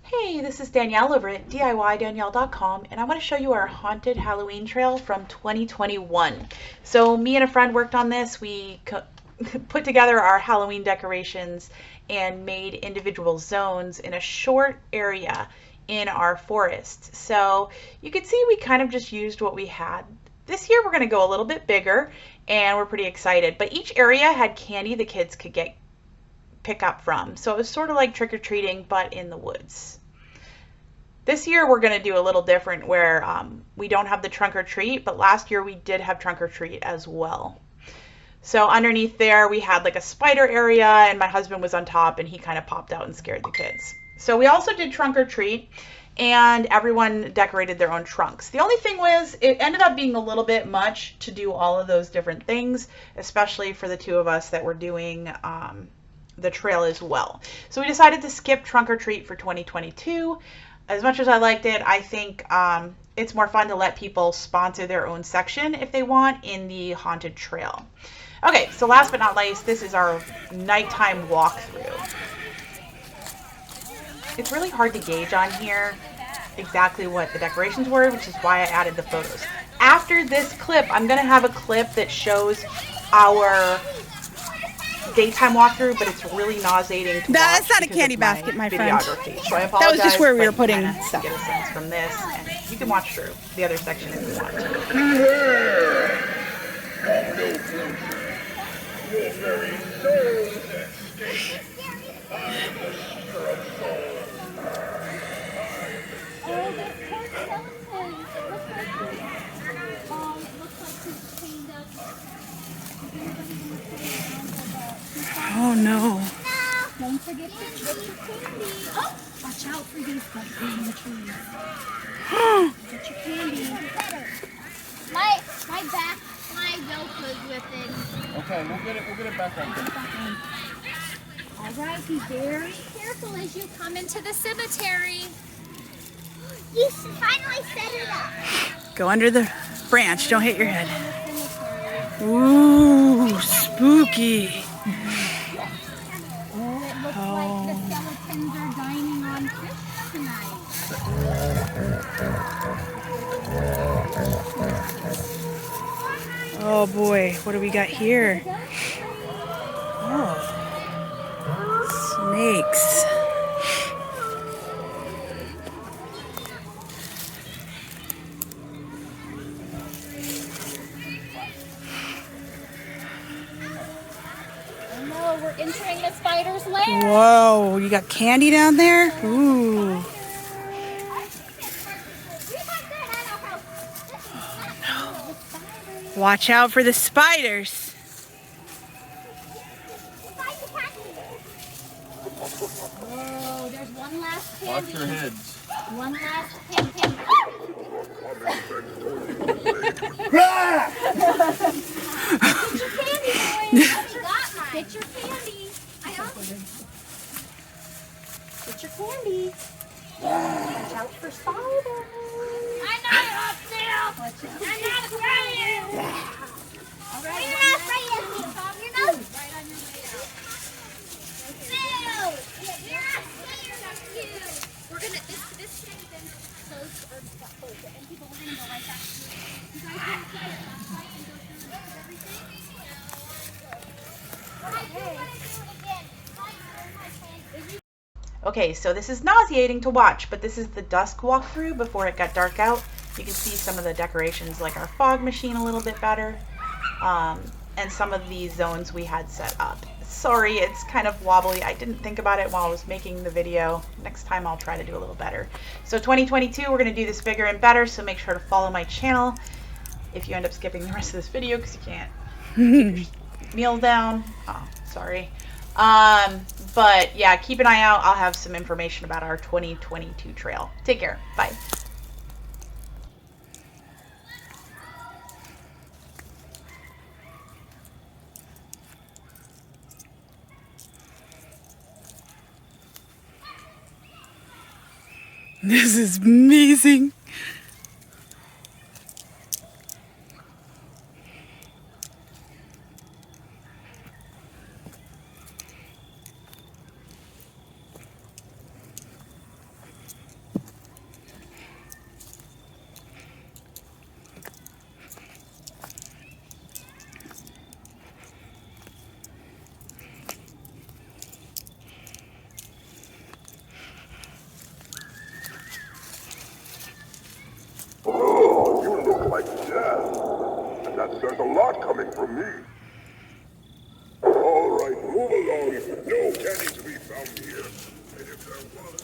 Hey, this is Danielle over at DIYDanielle.com, and I want to show you our haunted Halloween trail from 2021. So me and a friend worked on this. We put together our Halloween decorations and made individual zones in a short area in our forest. So you can see we kind of just used what we had. This year we're going to go a little bit bigger, and we're pretty excited. But each area had candy the kids could pick up from. So it was sort of like trick-or-treating, but in the woods. This year we're going to do a little different where we don't have the trunk or treat, but last year we did have trunk or treat as well. So underneath there we had like a spider area, and my husband was on top and he kind of popped out and scared the kids. So we also did trunk or treat, and everyone decorated their own trunks. The only thing was it ended up being a little bit much to do all of those different things, especially for the two of us that were doing the trail as well. So we decided to skip trunk or treat for 2022. As much as I liked it, I think it's more fun to let people sponsor their own section if they want in the haunted trail. Okay, so last but not least, this is our nighttime walkthrough. It's really hard to gauge on here exactly what the decorations were, which is why I added the photos. After this clip, I'm going to have a clip that shows our daytime walkthrough, but it's really nauseating to watch. That's not a candy basket, my friend. So I apologize. That was just where we were putting stuff. Get a sense from this, and you can watch through the other section if you want to. Oh no. Don't forget to get your candy. Oh, watch out for these bugs in the trees. Get your candy. My belt was with it. Okay, we'll get it back on. All right, be very careful as you come into the cemetery. You finally set it up. Go under the branch. Don't hit your head. Ooh, spooky. Like the skeletons are dining on fish tonight. Oh boy, what do we got here? Oh, snakes. Oh no, we're entering the spider's lair. Whoa, you got candy down there? Ooh. Watch out for the spiders. Whoa, there's one last candy. Watch your heads. One last candy. Get your candy. Get your candy. Watch out for spiders. I'm not afraid of you. I'm not afraid of you. All right. You're not afraid of me, Tom. You're not. Right on your way out. No. You're not scared of you. We're gonna. This should have been closed or closed, and people are gonna go right back to you. You guys want to try it last night and go through everything? Okay, so this is nauseating to watch, but this is the dusk walkthrough before it got dark out. You can see some of the decorations, like our fog machine a little bit better, and some of these zones we had set up. Sorry, it's kind of wobbly. I didn't think about it while I was making the video. Next time I'll try to do a little better. So 2022, we're going to do this bigger and better, so make sure to follow my channel if you end up skipping the rest of this video because you can't keep your meal down. Oh, sorry. But yeah, keep an eye out. I'll have some information about our 2022 trail. Take care. Bye. This is amazing. not coming from me. All right, move along. No candy to be found here. And if there was,